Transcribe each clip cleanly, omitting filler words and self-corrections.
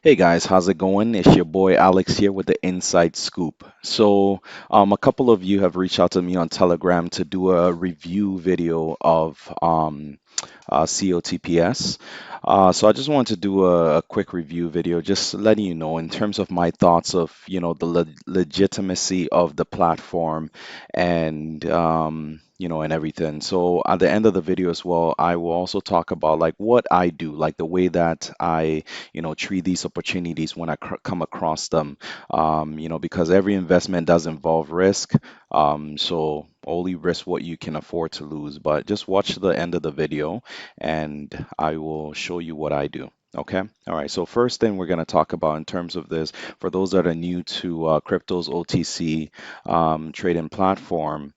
Hey guys, how's it going? It's your boy Alex here with the Inside Scoop. A couple of you have reached out to me on Telegram to do a review video of COTPS. So I just wanted to do a quick review video, just letting you know in terms of my thoughts of, the legitimacy of the platform and everything. So at the end of the video as well, I will also talk about like what I do, like the way that I treat these opportunities when I come across them. Because every investment does involve risk. So only risk what you can afford to lose. But just watch the end of the video and I will show you what I do. Okay. All right. So first thing we're going to talk about in terms of this, for those that are new to crypto's OTC trading platform,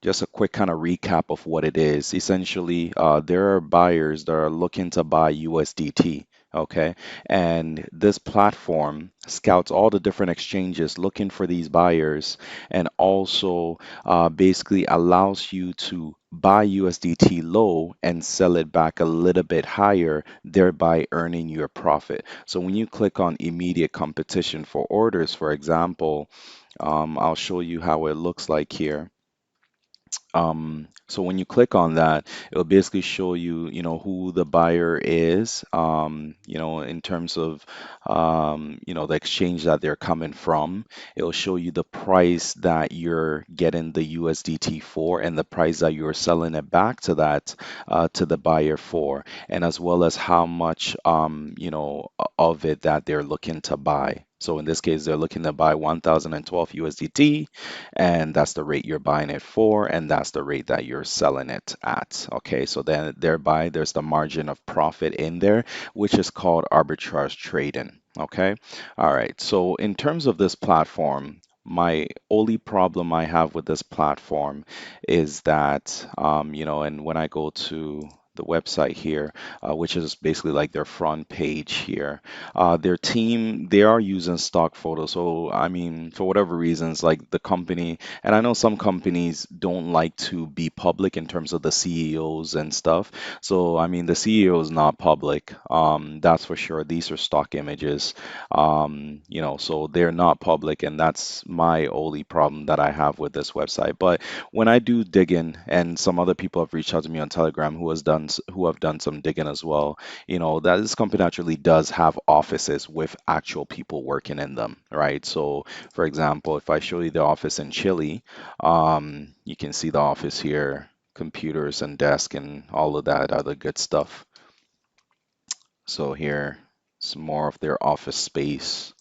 just a quick kind of recap of what it is. Essentially, there are buyers that are looking to buy USDT. Okay. And this platform scouts all the different exchanges looking for these buyers and also basically allows you to buy USDT low and sell it back a little bit higher, thereby earning your profit. So when you click on immediate competition for orders, for example, I'll show you how it looks like here. So when you click on that, it'll basically show you, who the buyer is, in terms of, the exchange that they're coming from. It'll show you the price that you're getting the USDT for and the price that you're selling it back to to the buyer for, and as well as how much, of it that they're looking to buy. So in this case, they're looking to buy 1,012 USDT, and that's the rate you're buying it for, and that's the rate that you're selling it at. Okay, so then thereby there's the margin of profit in there, which is called arbitrage trading. Okay, all right. So in terms of this platform, my only problem I have with this platform is that, and when I go to the website here, which is basically like their front page here. Their team, they are using stock photos. So, I mean, for whatever reasons, like the company, and I know some companies don't like to be public in terms of the CEOs and stuff. So, I mean, the CEO is not public. That's for sure. These are stock images. So they're not public, and that's my only problem that I have with this website. But when I do dig in, and some other people have reached out to me on Telegram who have done some digging as well, that this company actually does have offices with actual people working in them, right? So, for example, if I show you the office in Chile, you can see the office here, computers and desk and all of that other good stuff. So here, some more of their office space,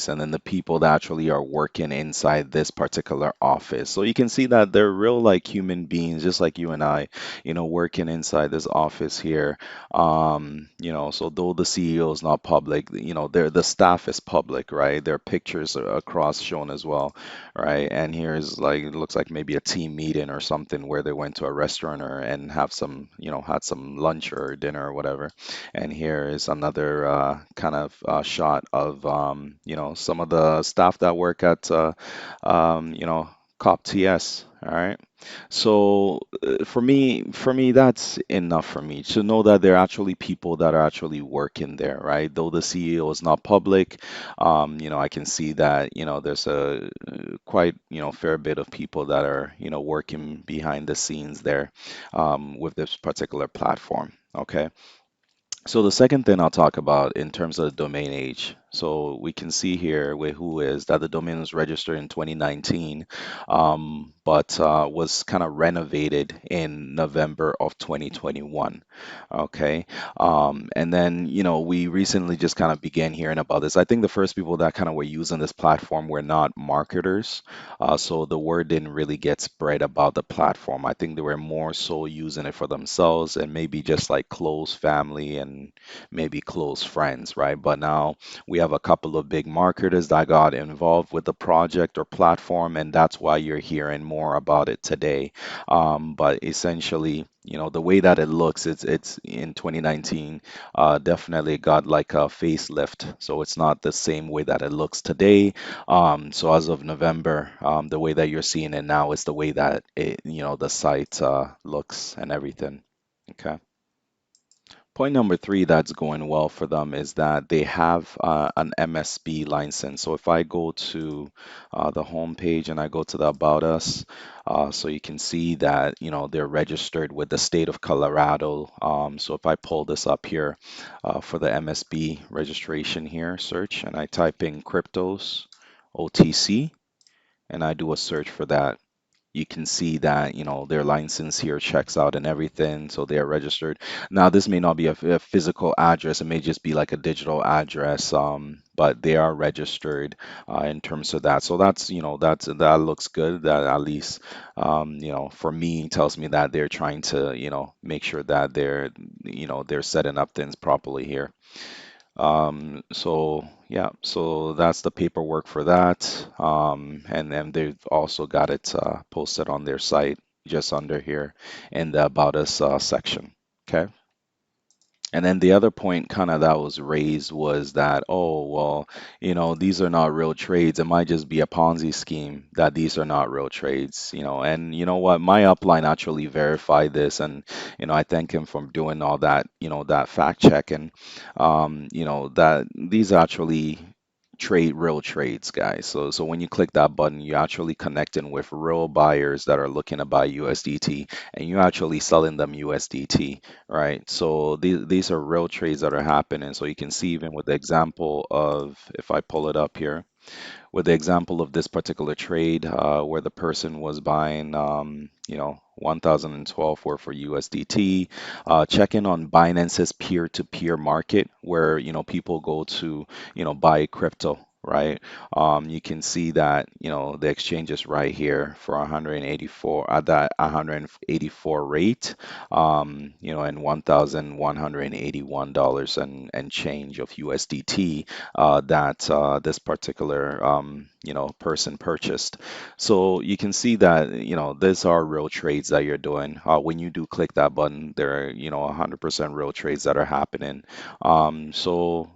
and then the people that actually are working inside this particular office. So you can see that they're real like human beings, just like you and I, working inside this office here. So though the CEO is not public, the staff is public, right? Their pictures are across shown as well, right? And here's like it looks like maybe a team meeting or something where they went to a restaurant or and have some, had some lunch or dinner or whatever. And here is another kind of shot of some of the staff that work at COPTS. All right. So for me, that's enough for me to know that there are actually people that are actually working there, right? Though the CEO is not public, I can see that there's a quite fair bit of people that are working behind the scenes there with this particular platform. Okay. So the second thing I'll talk about in terms of the domain age. So we can see here with who is that the domain was registered in 2019, but was kind of renovated in November of 2021. Okay. And then, we recently just kind of began hearing about this. I think the first people that kind of were using this platform were not marketers. So the word didn't really get spread about the platform. I think they were more so using it for themselves and maybe just like close family and maybe close friends, right? But now we have a couple of big marketers that got involved with the project or platform, and that's why you're hearing more about it today. But essentially, the way that it looks, it's in 2019, definitely got like a facelift. So it's not the same way that it looks today. So as of November, the way that you're seeing it now is the way that the site looks and everything. Okay. Point number three that's going well for them is that they have an MSB license. So if I go to the home page and I go to the About Us, so you can see that, they're registered with the state of Colorado. So if I pull this up here for the MSB registration here, search, and I type in cryptos, OTC, and I do a search for that, you can see that their license here checks out and everything, so they are registered. Now this may not be a physical address, it may just be like a digital address, but they are registered in terms of that. So that looks good. That at least for me tells me that they're trying to make sure that they're setting up things properly here. So yeah, so that's the paperwork for that. And then they've also got it posted on their site just under here in the About Us section. Okay. And then the other point kind of that was raised was that, oh, well, these are not real trades. It might just be a Ponzi scheme that these are not real trades, And you know what? My upline actually verified this, and I thank him for doing all that, that fact checking, that these actually trade real trades, guys. So when you click that button, you're actually connecting with real buyers that are looking to buy USDT, and you're actually selling them USDT, right? So these are real trades that are happening. So you can see even with the example of, if I pull it up here, with the example of this particular trade where the person was buying, 1012 worth for USDT, check in on Binance's peer-to-peer market where, people go to, buy crypto. Right, you can see that the exchange is right here for 184 at that 184 rate, and $1,181 and change of USDT that this particular person purchased. So you can see that these are real trades that you're doing. When you do click that button, there are 100% real trades that are happening. So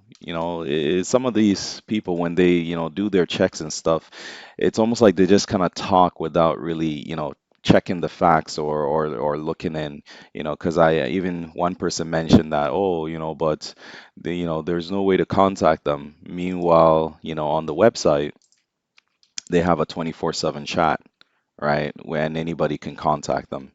some of these people when they do their checks and stuff, it's almost like they just kind of talk without really checking the facts or looking in, because I even one person mentioned that, oh, but there's no way to contact them. Meanwhile, on the website, they have a 24/7 chat, right? When anybody can contact them.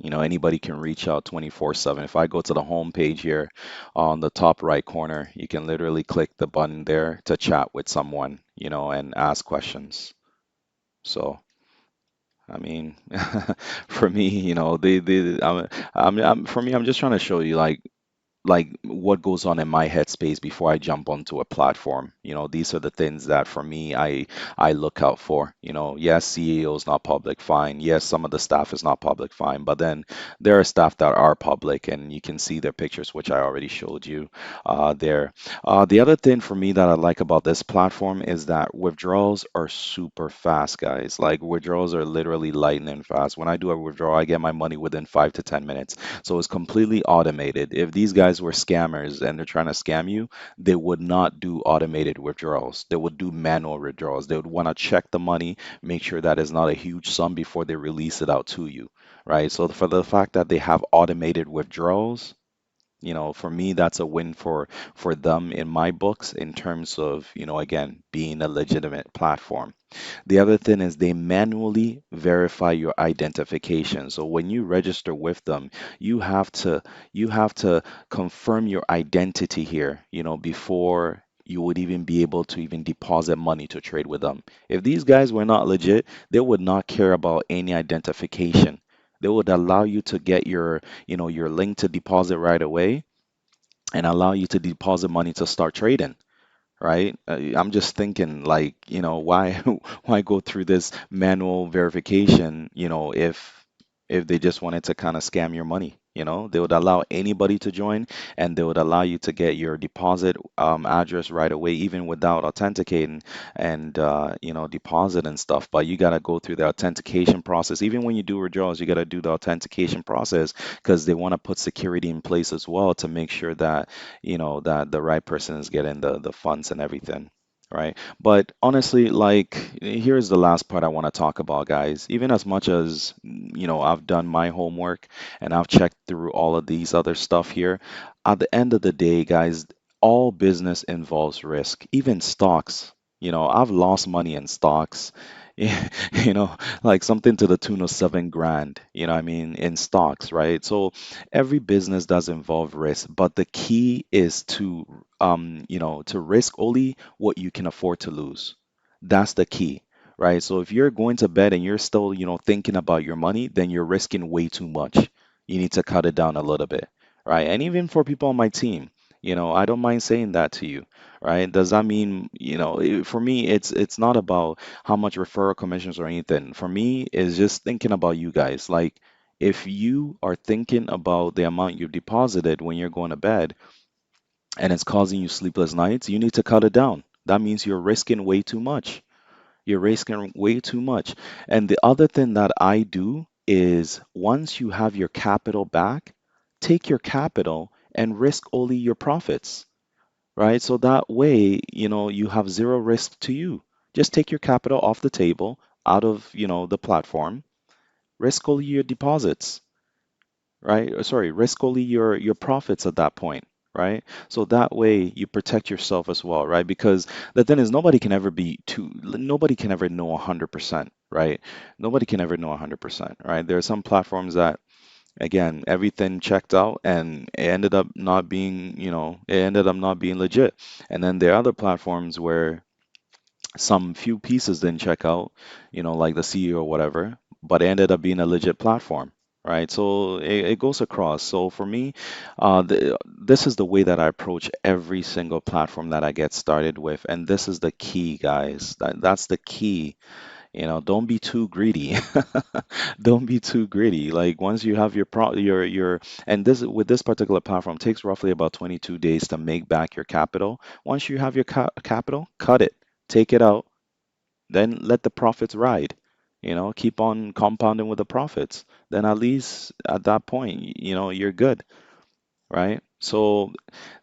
Anybody can reach out 24/7. If I go to the home page here on the top right corner, you can literally click the button there to chat with someone, and ask questions. So, I mean, for me, for me, I'm just trying to show you like what goes on in my headspace before I jump onto a platform. These are the things that for me I look out for. Yes, CEO is not public, fine. Yes, some of the staff is not public, fine. But then there are staff that are public, and you can see their pictures, which I already showed you there. The other thing for me that I like about this platform is that withdrawals are super fast, guys. Like withdrawals are literally lightning fast. When I do a withdrawal, I get my money within 5 to 10 minutes. So it's completely automated. If these guys were scammers and they're trying to scam you, they would not do automated withdrawals. They would do manual withdrawals. They would want to check the money, make sure that it's not a huge sum before they release it out to you, right? So for the fact that they have automated withdrawals, for me, that's a win for them in my books in terms of, again, being a legitimate platform. The other thing is they manually verify your identification. So when you register with them, you have to confirm your identity here, before you would even be able to even deposit money to trade with them. If these guys were not legit, they would not care about any identification. They would allow you to get your link to deposit right away and allow you to deposit money to start trading, right? I'm just thinking like, why why go through this manual verification, if they just wanted to kind of scam your money, they would allow anybody to join and they would allow you to get your deposit address right away, even without authenticating and deposit and stuff. But you got to go through the authentication process. Even when you do withdrawals, you got to do the authentication process because they want to put security in place as well to make sure that that the right person is getting the funds and everything. right? But honestly, like, here's the last part I want to talk about, guys. Even as much as, I've done my homework and I've checked through all of these other stuff here, at the end of the day, guys, all business involves risk, even stocks. I've lost money in stocks. You know, like something to the tune of 7 grand, what I mean, in stocks, right? So every business does involve risk, but the key is to risk only what you can afford to lose. That's the key, right? So if you're going to bet and you're still, thinking about your money, then you're risking way too much. You need to cut it down a little bit, right? And even for people on my team, I don't mind saying that to you, right? Does that mean, for me, it's not about how much referral commissions or anything. For me, it's just thinking about you guys. Like, if you are thinking about the amount you deposited when you're going to bed, and it's causing you sleepless nights, you need to cut it down. That means you're risking way too much. You're risking way too much. And the other thing that I do is once you have your capital back, take your capital and risk only your profits, right? So that way, you have zero risk to you. Just take your capital off the table, out of, the platform, risk only your deposits, right? Sorry, risk only your profits at that point, right? So that way you protect yourself as well, right? Because the thing is, nobody can ever know 100%, right? Nobody can ever know 100%, right? There are some platforms that, again, everything checked out and it ended up not being legit. And then there are other platforms where some few pieces didn't check out, like the CEO or whatever, but it ended up being a legit platform, right? So it goes across. So for me, this is the way that I approach every single platform that I get started with, and this is the key, guys. That's the key. Don't be too greedy. Don't be too greedy. Like, once you have and this with this particular platform takes roughly about 22 days to make back your capital. Once you have your capital, cut it, take it out, then let the profits ride. Keep on compounding with the profits. Then at least at that point, you're good, right? So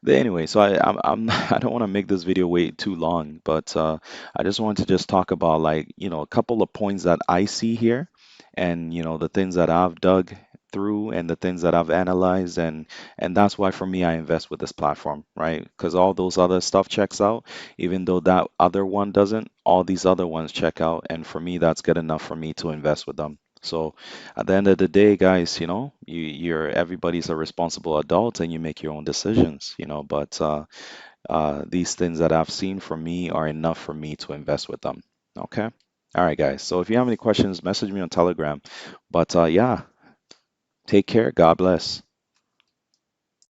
anyway, so I don't want to make this video wait too long, but I just wanted to just talk about, like, a couple of points that I see here, and the things that I've dug through and the things that I've analyzed, and that's why for me I invest with this platform, right? Because all those other stuff checks out, even though that other one doesn't, all these other ones check out, and for me that's good enough for me to invest with them. So at the end of the day, guys, everybody's a responsible adult and you make your own decisions, but these things that I've seen for me are enough for me to invest with them. Okay. All right, guys. So if you have any questions, message me on Telegram. But yeah, take care. God bless.